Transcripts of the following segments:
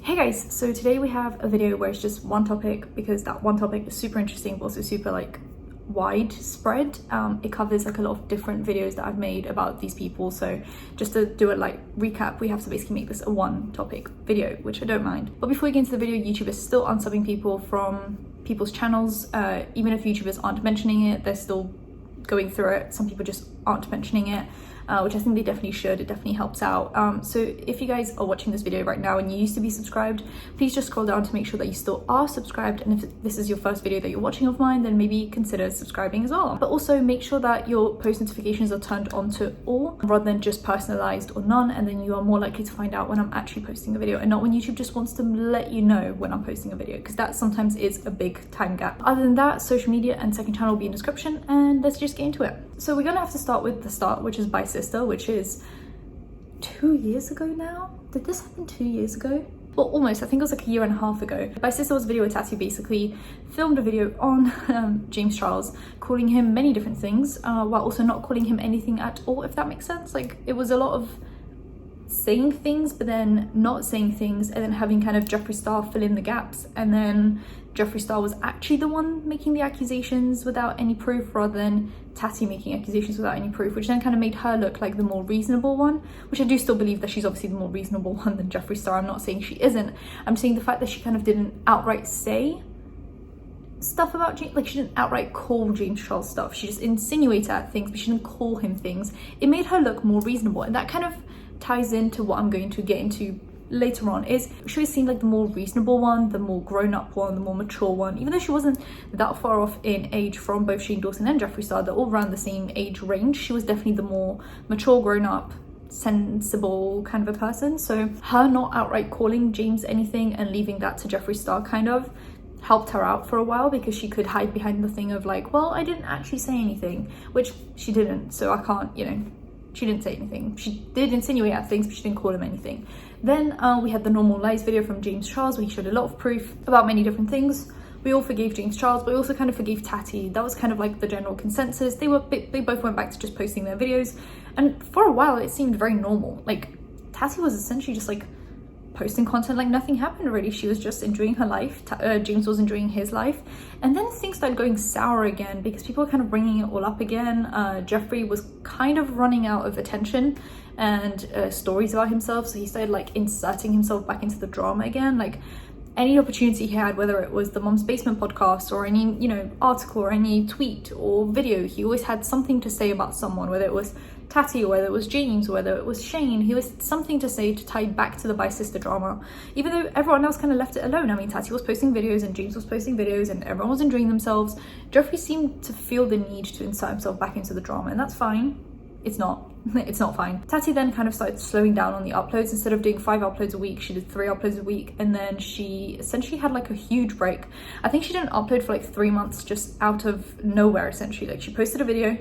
Hey guys, so today we have a video where it's just one topic because that one topic is super interesting but also super widespread. It covers a lot of different videos that I've made about these people, so just to do a recap, we have to basically make this a one topic video, which I don't mind. But before we get into the video, YouTube is still unsubbing people from people's channels. Even if YouTubers aren't mentioning it, they're still going through it. Some people just aren't mentioning it, which I think they definitely should. It definitely helps out. So if you guys are watching this video right now and you used to be subscribed, please just scroll down to make sure that you still are subscribed, and if this is your first video that you're watching of mine, then maybe consider subscribing as well. But also make sure that your post notifications are turned on to all rather than just personalized or none, and then you are more likely to find out when I'm actually posting a video and not when YouTube just wants to let you know when I'm posting a video, because that sometimes is a big time gap. Other than that, social media and second channel will be in the description, and let's just get into it. So we're gonna have to start with the start, which is By Sister, which is 2 years ago now. Did this happen 2 years ago? Well, almost. I think it was a year and a half ago. By Sister was a video where Tati basically filmed a video on James Charles, calling him many different things, while also not calling him anything at all, if that makes sense. It was a lot of saying things but then not saying things, and then having kind of Jeffree Star fill in the gaps, and then Jeffree Star was actually the one making the accusations without any proof rather than Tati making accusations without any proof, which then kind of made her look like the more reasonable one, which I do still believe that she's obviously the more reasonable one than Jeffree Star. I'm not saying she isn't. I'm saying the fact that she kind of didn't outright say stuff about James, she didn't outright call James Charles stuff. She just insinuated at things, but she didn't call him things. It made her look more reasonable, and that kind of ties into what I'm going to get into later on. Is she always seemed like the more reasonable one, the more grown-up one, the more mature one, even though she wasn't that far off in age from both Shane Dawson and Jeffree Star. They're all around the same age range. She was definitely the more mature, grown-up, sensible kind of a person. So her not outright calling James anything and leaving that to Jeffree Star kind of helped her out for a while, because she could hide behind the thing of well, I didn't actually say anything, which she didn't, so I can't, she didn't say anything. She did insinuate at things, but she didn't call him anything. Then we had the Normal Lies video from James Charles, where he showed a lot of proof about many different things. We all forgave James Charles, but we also kind of forgave Tati. That was kind of the general consensus. They both went back to just posting their videos, and for a while it seemed very normal. Tati was essentially just posting content like nothing happened really. She was just enjoying her life. James was enjoying his life, and then things started going sour again because people were kind of bringing it all up again. Jeffree was kind of running out of attention and stories about himself, so he started inserting himself back into the drama again. Any opportunity he had, whether it was the Mom's Basement podcast or any article or any tweet or video, he always had something to say about someone, whether it was Tati or whether it was James or whether it was Shane. He was something to say to tie back to the By Sister drama, even though everyone else kind of left it alone. I mean, Tati was posting videos and James was posting videos and everyone was enjoying themselves. Jeffree seemed to feel the need to insert himself back into the drama, and that's fine. It's not fine. Tati then kind of started slowing down on the uploads. Instead of doing 5 uploads a week, she did 3 uploads a week, and then she essentially had a huge break. I think she didn't upload for 3 months just out of nowhere, essentially. She posted a video,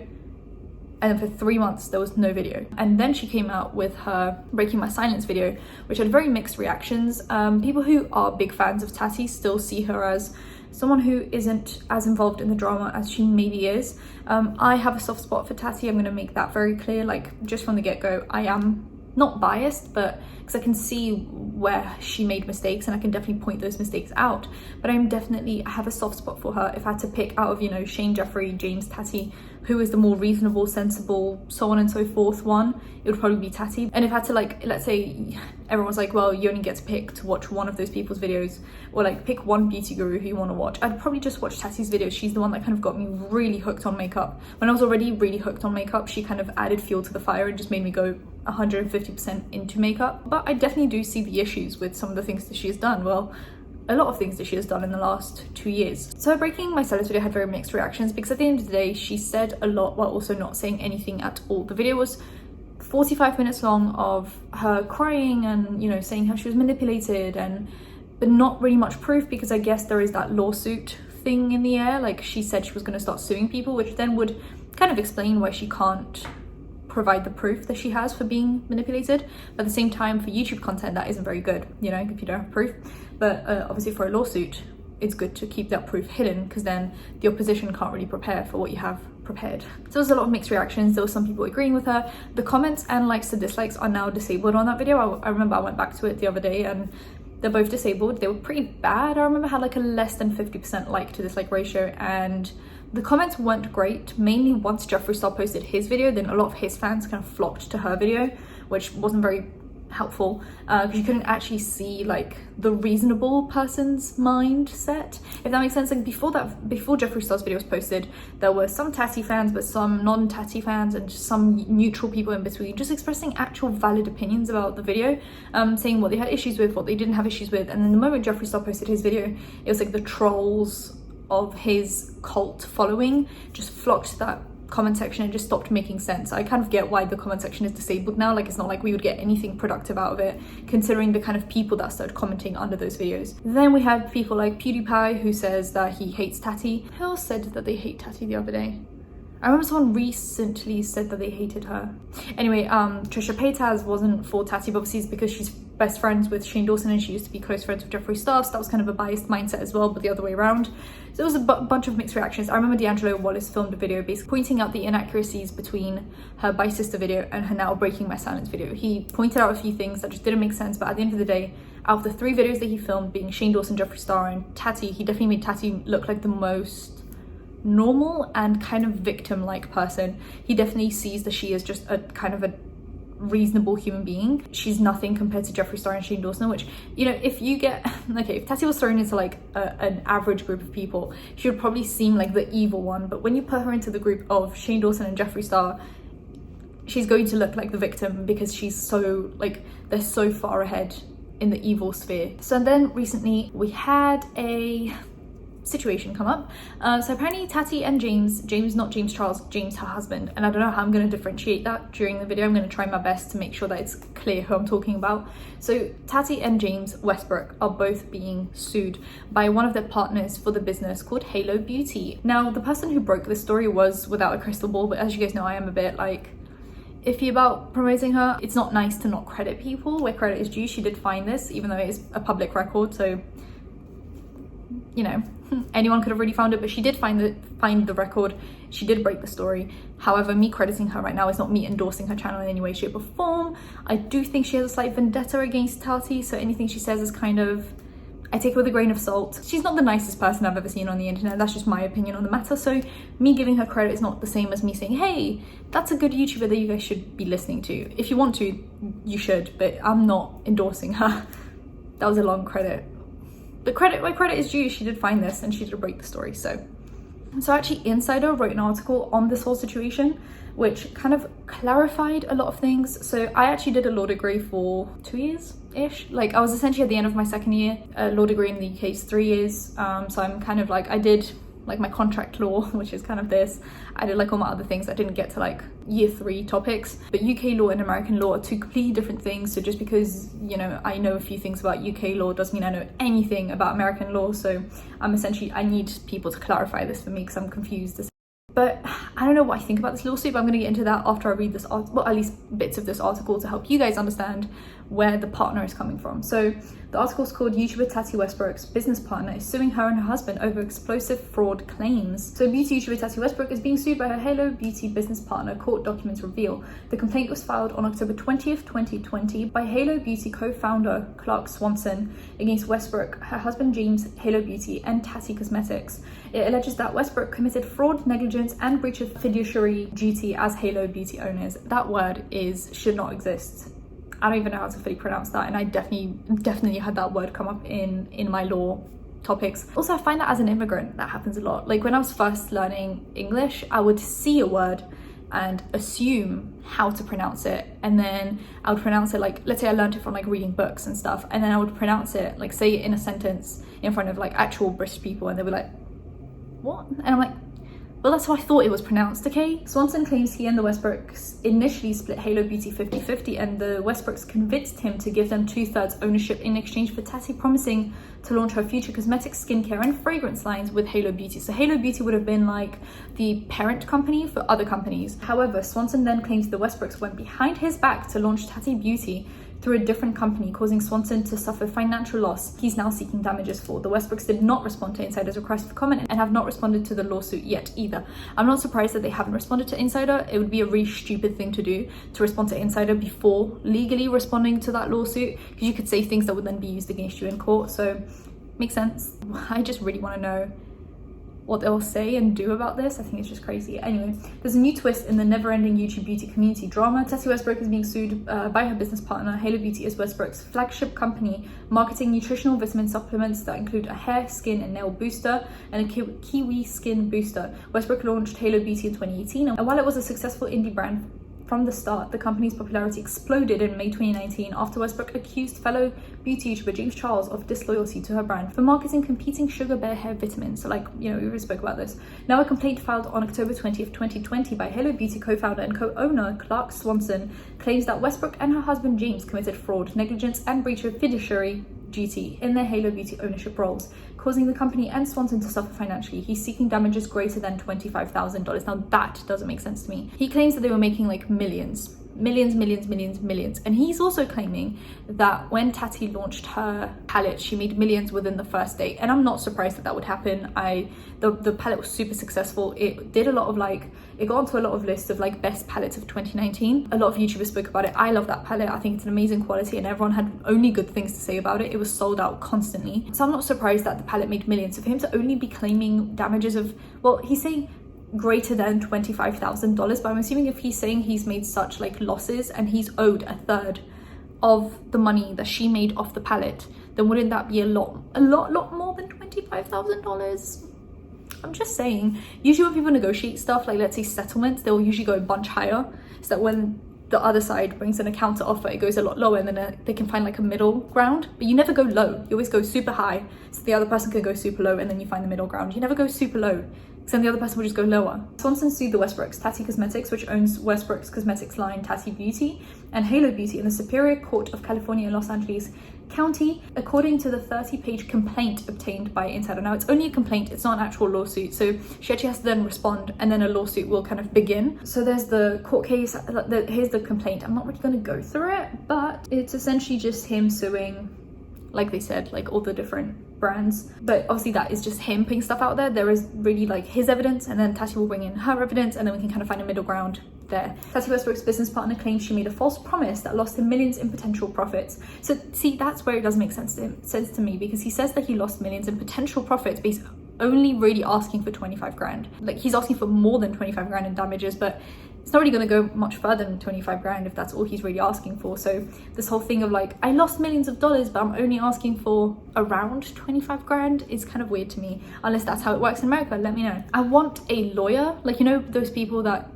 and then for 3 months there was no video, and then she came out with her Breaking My Silence video, which had very mixed reactions. People who are big fans of Tati still see her as someone who isn't as involved in the drama as she maybe is. I have a soft spot for Tati. I'm going to make that very clear. Just from the get-go, I am not biased, but because I can see where she made mistakes and I can definitely point those mistakes out, but I have a soft spot for her. If I had to pick out of Shane, Jeffree, James, Tati, who is the more reasonable, sensible, so on and so forth one, it would probably be Tati. And if I had to let's say everyone's well, you only get to pick to watch one of those people's videos, or pick one beauty guru who you want to watch, I'd probably just watch Tati's videos. She's the one that kind of got me really hooked on makeup. When I was already really hooked on makeup, she kind of added fuel to the fire and just made me go 150% into makeup. But I definitely do see the issues with some of the things that she has done. Well, a lot of things that she has done in the last 2 years. So her Breaking My Silence video had very mixed reactions, because at the end of the day she said a lot while also not saying anything at all. The video was 45 minutes long of her crying and saying how she was manipulated, but not really much proof, because I guess there is that lawsuit thing in the air. She said she was going to start suing people, which then would kind of explain why she can't provide the proof that she has for being manipulated. But at the same time, for YouTube content, that isn't very good, if you don't have proof. But obviously for a lawsuit, it's good to keep that proof hidden, because then the opposition can't really prepare for what you have prepared. So there was a lot of mixed reactions. There were some people agreeing with her. The comments and likes to dislikes are now disabled on that video. I remember I went back to it the other day, and They're both disabled. They were pretty bad. I remember had like a less than 50% like to dislike ratio, and the comments weren't great. Mainly once Jeffree Star posted his video, then a lot of his fans kind of flocked to her video, which wasn't very helpful because you couldn't actually see like the reasonable person's mindset, if that makes sense. Like before Jeffree Star's video was posted, there were some Tati fans, but some non-Tati fans, and just some neutral people in between, just expressing actual valid opinions about the video, saying what they had issues with, what they didn't have issues with. And then the moment Jeffree Star posted his video, it was like the trolls of his cult following just flocked to that comment section and just stopped making sense. I kind of get why the comment section is disabled now. Like, it's not like we would get anything productive out of it, considering the kind of people that started commenting under those videos. Then we have people like PewDiePie, who says that he hates Tati. Who else said that they hate Tati the other day? I remember someone recently said that they hated her. Anyway, Trisha Paytas wasn't for Tati, but obviously it's because she's best friends with Shane Dawson and she used to be close friends with Jeffree Star, so that was kind of a biased mindset as well, but the other way around. So there was a bunch of mixed reactions. I remember D'Angelo Wallace filmed a video basically pointing out the inaccuracies between her Bye Sister video and her now Breaking My Silence video. He pointed out a few things that just didn't make sense, but at the end of the day, out of the 3 videos that he filmed, being Shane Dawson, Jeffree Star and Tati, he definitely made Tati look like the most normal and kind of victim-like person. He definitely sees that she is just a kind of a reasonable human being. She's nothing compared to Jeffree Star and Shane Dawson, which, you know, if you get okay, if Tati was thrown into like an average group of people, she would probably seem like the evil one, but when you put her into the group of Shane Dawson and Jeffree Star, she's going to look like the victim because she's so like, they're so far ahead in the evil sphere. So then recently we had a situation come up. So apparently Tati and James, not James Charles, James her husband, and I don't know how I'm going to differentiate that during the video. I'm going to try my best to make sure that it's clear who I'm talking about. So Tati and James Westbrook are both being sued by one of their partners for the business called Halo Beauty. Now, the person who broke this story was without a crystal ball, but as you guys know, I am a bit like iffy about promoting her. It's not nice to not credit people where credit is due. She did find this, even though it is a public record, so you know, anyone could have really found it, but she did find the record. She did break the story. However, me crediting her right now is not me endorsing her channel in any way, shape or form. I do think she has a slight vendetta against Tati, so anything she says is kind of, I take it with a grain of salt. She's not the nicest person I've ever seen on the internet. That's just my opinion on the matter. So me giving her credit is not the same as me saying, hey, that's a good YouTuber that you guys should be listening to. If you want to, you should, but I'm not endorsing her. That was a long credit. But where credit is due, she did find this and she did break the story. So actually Insider wrote an article on this whole situation, which kind of clarified a lot of things. So I actually did a law degree for 2 years-ish. Like, I was essentially at the end of my second year. Law degree in the UK is 3 years. So I'm kind of like, I did like my contract law, which is kind of this. I did like all my other things. I didn't get to like year 3 topics, but UK law and American law are 2 completely different things. So just because, you know, I know a few things about UK law doesn't mean I know anything about American law. So I'm essentially, I need people to clarify this for me because I'm confused. But I don't know what I think about this lawsuit, but I'm going to get into that after I read this article, well, at least bits of this article to help you guys understand where the partner is coming from. So the article is called YouTuber Tati Westbrook's business partner is suing her and her husband over explosive fraud claims. So beauty YouTuber Tati Westbrook is being sued by her Halo Beauty business partner, court documents reveal. The complaint was filed on October 20th, 2020 by Halo Beauty co-founder Clark Swanson against Westbrook, her husband James, Halo Beauty, and Tati Cosmetics. It alleges that Westbrook committed fraud, negligence, and breach of fiduciary duty as Halo Beauty owners. That word should not exist. I don't even know how to fully pronounce that, and I definitely had that word come up in my law topics. Also, I find that as an immigrant, that happens a lot. Like when I was first learning English, I would see a word and assume how to pronounce it, and then I would pronounce it like, let's say I learned it from like reading books and stuff, and then I would pronounce it, like say it in a sentence in front of like actual British people, and they'd be like, what? And I'm like, well, that's how I thought it was pronounced, okay? Swanson claims he and the Westbrooks initially split Halo Beauty 50-50, and the Westbrooks convinced him to give them 2/3 ownership in exchange for Tati promising to launch her future cosmetics, skincare, and fragrance lines with Halo Beauty. So Halo Beauty would have been like the parent company for other companies. However, Swanson then claims the Westbrooks went behind his back to launch Tati Beauty through a different company, causing Swanson to suffer financial loss he's now seeking damages for. The Westbrooks did not respond to Insider's request for comment and have not responded to the lawsuit yet either. I'm not surprised that they haven't responded to Insider. It would be a really stupid thing to do, to respond to Insider before legally responding to that lawsuit, because you could say things that would then be used against you in court. So makes sense. I just really want to know what they'll say and do about this. I think it's just crazy. Anyway, there's a new twist in the never-ending YouTube beauty community drama. Tati Westbrook is being sued by her business partner. Halo Beauty is Westbrook's flagship company, marketing nutritional vitamin supplements that include a hair, skin, and nail booster and a kiwi skin booster. Westbrook launched Halo Beauty in 2018, and while it was a successful indie brand from the start, the company's popularity exploded in May 2019 after Westbrook accused fellow beauty YouTuber James Charles of disloyalty to her brand for marketing competing sugar bear hair vitamins. So like, you know, we already spoke about this. Now a complaint filed on October 20th, 2020 by Halo Beauty co-founder and co-owner Clark Swanson claims that Westbrook and her husband James committed fraud, negligence, and breach of fiduciary duty in their Halo Beauty ownership roles, causing the company and Swanson to suffer financially. He's seeking damages greater than $25,000. Now that doesn't make sense to me. He claims that they were making like millions. And he's also claiming that when Tati launched her palette, she made millions within the first day, and I'm not surprised that that would happen. The palette was super successful. It did a lot of it got onto a lot of lists of like best palettes of 2019. A lot of YouTubers spoke about it. I love that palette. I think it's an amazing quality and everyone had only good things to say about it. It was sold out constantly, so I'm not surprised that the palette made millions. So for him to only be claiming damages of, well, he's saying greater than $25,000, but I'm assuming if he's saying he's made such like losses and he's owed a third of the money that she made off the palette, then wouldn't that be a lot more than $25,000? I'm just saying, usually when people negotiate stuff, like let's say settlements, they'll usually go a bunch higher, so that when the other side brings in a counter offer, it goes a lot lower, and then they can find like a middle ground. But you never go low, you always go super high, so the other person can go super low, and then you find the middle ground. You never go super low, because then the other person will just go lower. Swanson sued the Westbrooks, Tati Cosmetics, which owns Westbrooks Cosmetics line Tati Beauty, and Halo Beauty in the Superior Court of California in Los Angeles County, according to the 30-page complaint obtained by Insider. Now it's only a complaint, it's not an actual lawsuit, so she actually has to then respond and then a lawsuit will kind of begin. So there's the court case, here's the complaint. I'm not really going to go through it, but it's essentially just him suing, like they said, like all the different brands, but obviously that is just him putting stuff out there. There is really like his evidence, and then Tati will bring in her evidence, and then we can kind of find a middle ground there. Tati Westbrook's business partner claims she made a false promise that lost him millions in potential profits. So see, that's where it doesn't make sense to me, because he says that he lost millions in potential profits based only really asking for 25 grand. Like he's asking for more than 25 grand in damages, but it's not really going to go much further than 25 grand if that's all he's really asking for. So this whole thing of like, I lost millions of dollars, but I'm only asking for around 25 grand is kind of weird to me, unless that's how it works in America. Let me know. I want a lawyer, like, you know, those people that,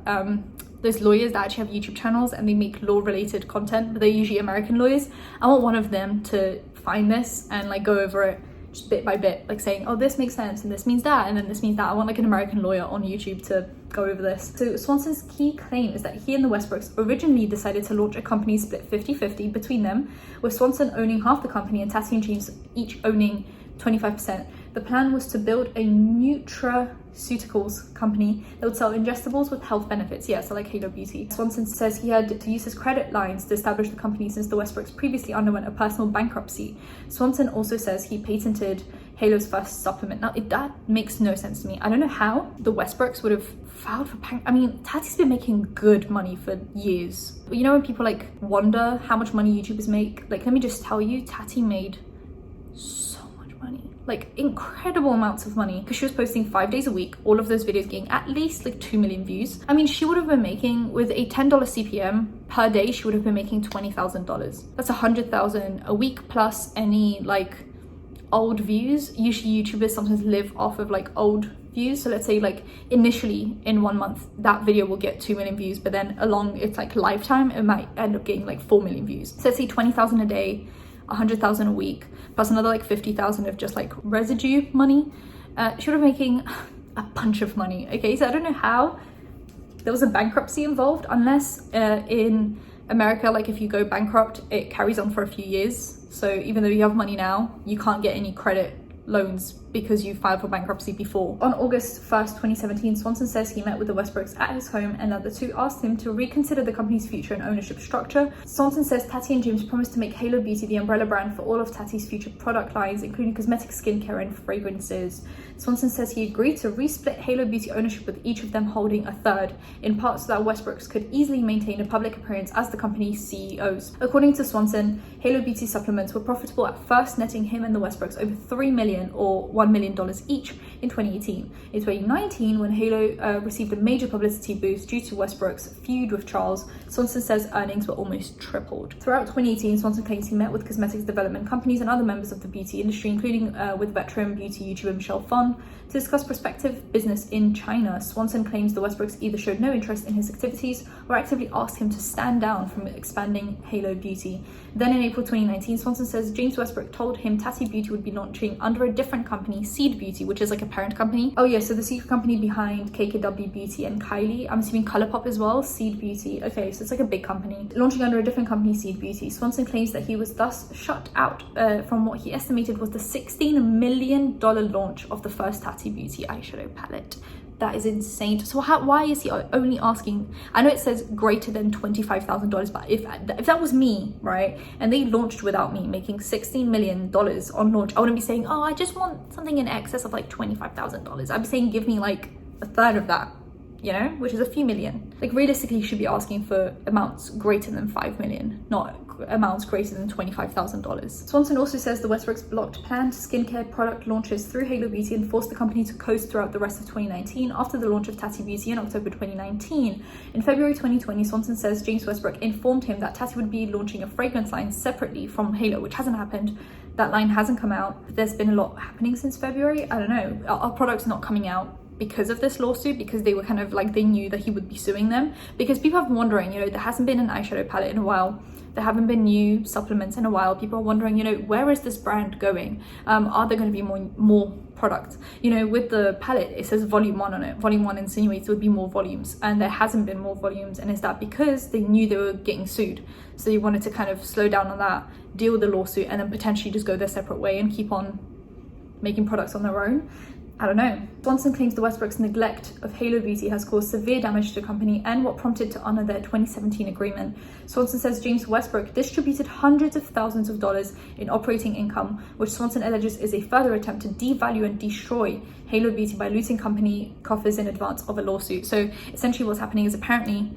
those lawyers that actually have YouTube channels and they make law related content, but they're usually American lawyers. I want one of them to find this and like go over it just bit by bit, like saying, oh, this makes sense and this means that and then this means that. I want like an American lawyer on YouTube to go over this. So Swanson's key claim is that he and the Westbrooks originally decided to launch a company split 50-50 between them, with Swanson owning half the company and Tati and James each owning 25%. The plan was to build a nutraceuticals company that would sell ingestibles with health benefits. Yeah, so like Halo Beauty. Swanson says he had to use his credit lines to establish the company since the Westbrooks previously underwent a personal bankruptcy. Swanson also says he patented Halo's first supplement. Now, that makes no sense to me. I don't know how the Westbrooks would have filed for I mean, Tati's been making good money for years. But you know when people like wonder how much money YouTubers make? Like, let me just tell you, Tati made so much money. Like incredible amounts of money, because she was posting 5 days a week, all of those videos getting at least like 2 million views. I mean, she would have been making, with a $10 CPM per day, she would have been making $20,000. That's $100,000 a week plus any like old views. Usually YouTubers sometimes live off of like old views. So let's say like initially in 1 month that video will get 2 million views, but then along its like lifetime it might end up getting like 4 million views. So let's say 20,000 a day, 100,000 a week, plus another like 50,000 of just like residue money. She would have making a bunch of money. Okay, so I don't know how there was a bankruptcy involved, unless in America, like if you go bankrupt, it carries on for a few years. So even though you have money now, you can't get any credit loans because you filed for bankruptcy before. On August 1st, 2017, Swanson says he met with the Westbrooks at his home and that the two asked him to reconsider the company's future and ownership structure. Swanson says Tati and James promised to make Halo Beauty the umbrella brand for all of Tati's future product lines, including cosmetic, skincare, and fragrances. Swanson says he agreed to resplit Halo Beauty ownership with each of them holding a third, in part so that Westbrooks could easily maintain a public appearance as the company's CEOs. According to Swanson, Halo Beauty supplements were profitable at first, netting him and the Westbrooks over $3 million or $1 million each in 2018. In 2019, when Halo received a major publicity boost due to Westbrook's feud with Charles, Swanson says earnings were almost tripled. Throughout 2018, Swanson claims he met with cosmetics development companies and other members of the beauty industry, including with veteran beauty YouTuber Michelle Phan, to discuss prospective business in China. Swanson claims the Westbrooks either showed no interest in his activities or actively asked him to stand down from expanding Halo Beauty. Then in April 2019, Swanson says James Westbrook told him Tati Beauty would be launching under a different company, Seed Beauty, which is like a parent company. Oh yeah, so the secret company behind KKW Beauty and Kylie, I'm assuming Colourpop as well, Seed Beauty. Okay, so it's like a big company. Launching under a different company, Seed Beauty. Swanson claims that he was thus shut out from what he estimated was the $16 million launch of the first Tati Beauty eyeshadow palette. That is insane. So why is he only asking? I know it says greater than $25,000, but if that was me, right, and they launched without me, making $16 million on launch, I wouldn't be saying, oh, I just want something in excess of like $25,000. I'd be saying, give me like a third of that, you know, which is a few million. Like realistically, you should be asking for amounts greater than 5 million, not amounts greater than $25,000. Swanson also says the Westbrooks blocked planned skincare product launches through Halo Beauty and forced the company to coast throughout the rest of 2019 after the launch of Tati Beauty in October 2019. In February 2020, Swanson says James Westbrook informed him that Tati would be launching a fragrance line separately from Halo, which hasn't happened. That line hasn't come out. There's been a lot happening since February. I don't know. Our product's not coming out because of this lawsuit, because they were kind of like, they knew that he would be suing them, because people have been wondering, you know, there hasn't been an eyeshadow palette in a while, there haven't been new supplements in a while. People are wondering, you know, where is this brand going? Are there going to be more products? You know, with the palette it says volume 1 on it. Volume 1 insinuates there would be more volumes, and there hasn't been more volumes. And is that because they knew they were getting sued, so they wanted to kind of slow down on that, deal with the lawsuit, and then potentially just go their separate way and keep on making products on their own? I don't know. Swanson claims the Westbrooks' neglect of Halo Beauty has caused severe damage to the company and what prompted to honor their 2017 agreement. Swanson says James Westbrook distributed hundreds of thousands of dollars in operating income, which Swanson alleges is a further attempt to devalue and destroy Halo Beauty by looting company coffers in advance of a lawsuit. So essentially what's happening is apparently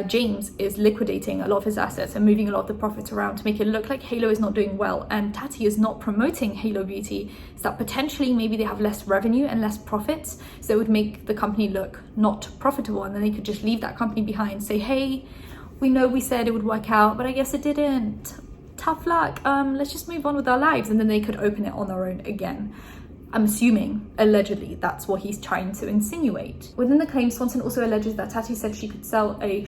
James is liquidating a lot of his assets and moving a lot of the profits around to make it look like Halo is not doing well and Tati is not promoting Halo Beauty, so that potentially maybe they have less revenue and less profits, so it would make the company look not profitable, and then they could just leave that company behind, say, hey, we know we said it would work out, but I guess it didn't. Tough luck. Let's just move on with our lives, and then they could open it on their own again. I'm assuming, allegedly, that's what he's trying to insinuate. Within the claim, Swanson also alleges that Tati said she could sell a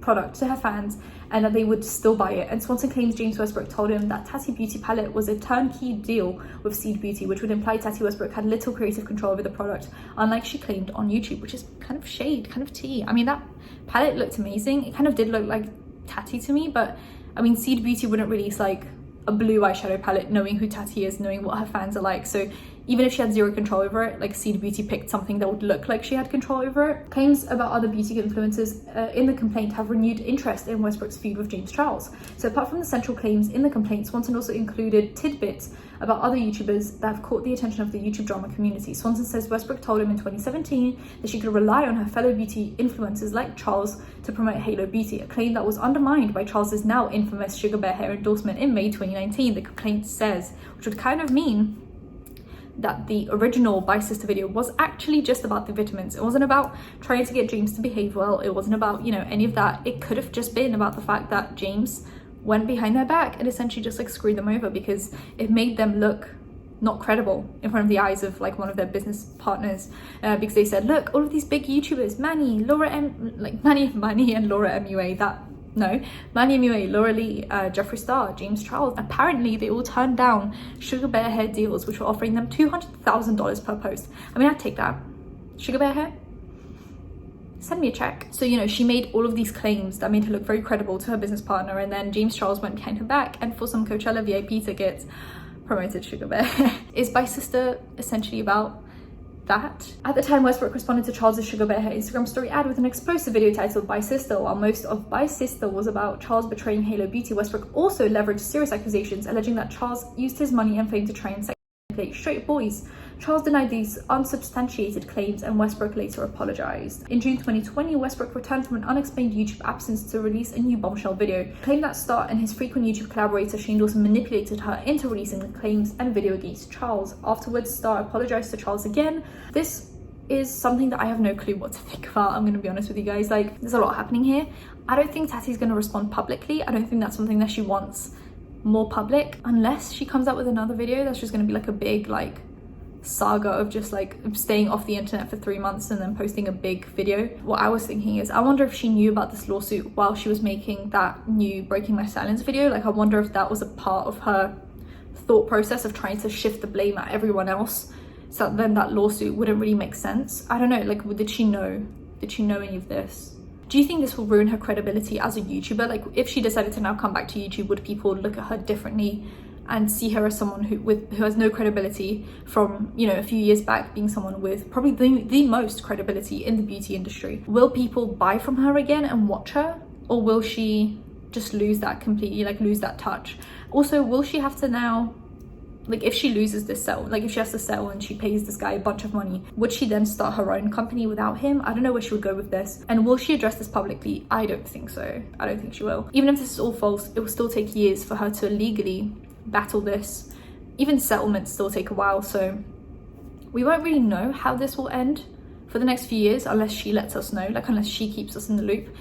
product to her fans and that they would still buy it. And Swanson claims James Westbrook told him that Tati Beauty palette was a turnkey deal with Seed Beauty, which would imply Tati Westbrook had little creative control over the product, unlike she claimed on YouTube, which is kind of shade, kind of tea. I mean, that palette looked amazing. It kind of did look like Tati to me, but I mean, Seed Beauty wouldn't release like a blue eyeshadow palette knowing who Tati is, knowing what her fans are like. So even if she had zero control over it, like Seed Beauty picked something that would look like she had control over it. Claims about other beauty influencers in the complaint have renewed interest in Westbrook's feud with James Charles. So apart from the central claims in the complaint, Swanson also included tidbits about other YouTubers that have caught the attention of the YouTube drama community. Swanson says Westbrook told him in 2017 that she could rely on her fellow beauty influencers like Charles to promote Halo Beauty, a claim that was undermined by Charles's now infamous Sugar Bear hair endorsement in May 2019, the complaint says, which would kind of mean that the original Bye Sister video was actually just about the vitamins. It wasn't about trying to get James to behave well. It wasn't about, you know, any of that. It could have just been about the fact that James went behind their back and essentially just like screwed them over, because it made them look not credible in front of the eyes of like one of their business partners, because they said, look, all of these big YouTubers, Manny and Laura MUA, Manny MUA, Laura Lee, Jeffree Star, James Charles, apparently they all turned down Sugar Bear hair deals, which were offering them $200,000 per post. I mean, I'd take that. Sugar Bear hair? Send me a check. So, you know, she made all of these claims that made her look very credible to her business partner, and then James Charles went behind her back and for some Coachella VIP tickets promoted Sugar Bear. Is Bye Sister essentially about that? At the time, Westbrook responded to Charles' Sugar Bear, her Instagram story ad, with an explosive video titled Bye Sister. While most of Bye Sister was about Charles betraying Halo Beauty, Westbrook also leveraged serious accusations alleging that Charles used his money and fame to try and manipulate straight boys. Charles denied these unsubstantiated claims, and Westbrook later apologized. In June 2020, Westbrook returned from an unexplained YouTube absence to release a new bombshell video. He claimed that Star and his frequent YouTube collaborator Shane Dawson manipulated her into releasing the claims and video against Charles. Afterwards, Star apologized to Charles again. This is something that I have no clue what to think about. I'm gonna be honest with you guys. Like, there's a lot happening here. I don't think Tati's gonna respond publicly. I don't think that's something that she wants more public, unless she comes out with another video that's just gonna be like a big like saga of just like staying off the internet for 3 months and then posting a big video. What I was thinking is, I wonder if she knew about this lawsuit while she was making that new Breaking My Silence video. Like, I wonder if that was a part of her thought process of trying to shift the blame at everyone else, so that then that lawsuit wouldn't really make sense. I don't know, like, did she know any of this? Do you think this will ruin her credibility as a YouTuber? Like, if she decided to now come back to YouTube, would people look at her differently and see her as someone who has no credibility from, you know, a few years back, being someone with probably the most credibility in the beauty industry? Will people buy from her again and watch her, or will she just lose that completely, like lose that touch? Also, will she have to now, like, if she loses this settle, like if she has to settle and she pays this guy a bunch of money, would she then start her own company without him? I don't know where she would go with this. And will she address this publicly? I don't think so. I don't think she will. Even if this is all false, it will still take years for her to legally battle this. Even settlements still take a while, so we won't really know how this will end for the next few years unless she lets us know, like unless she keeps us in the loop.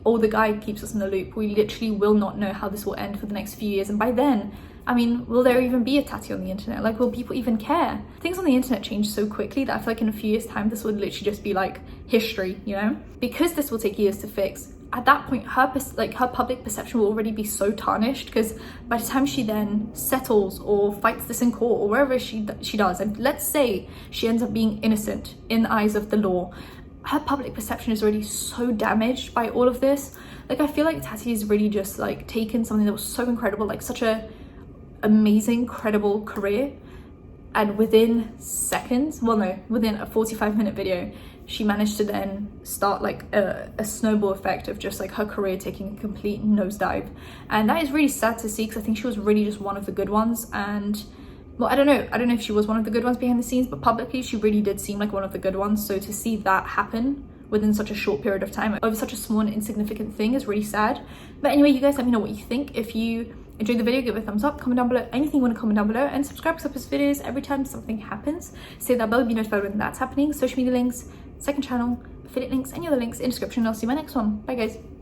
Or the guy keeps us in the loop. We literally will not know how this will end for the next few years, and by then, I mean, will there even be a Tati on the internet? Like, will people even care? Things on the internet change so quickly that I feel like in a few years time this would literally just be like history, you know? Because this will take years to fix, at that point her public perception will already be so tarnished, because by the time she then settles or fights this in court or wherever she does, and let's say she ends up being innocent in the eyes of the law, her public perception is already so damaged by all of this. Like, I feel like Tati has really just like taken something that was so incredible, like such a amazing, credible career, and within seconds, well no, within a 45-minute video, she managed to then start like a snowball effect of just like her career taking a complete nosedive. And that is really sad to see, because I think she was really just one of the good ones. And well, I don't know if she was one of the good ones behind the scenes, but publicly she really did seem like one of the good ones. So to see that happen within such a short period of time over such a small and insignificant thing is really sad. But anyway, you guys let me know what you think. If you enjoyed the video, give it a thumbs up, comment down below anything you want to comment down below, and subscribe to post videos every time something happens. Save that bell to be notified when that's happening. Social media links, second channel, affiliate links, any other links in the description. I'll see you in my next one. Bye guys.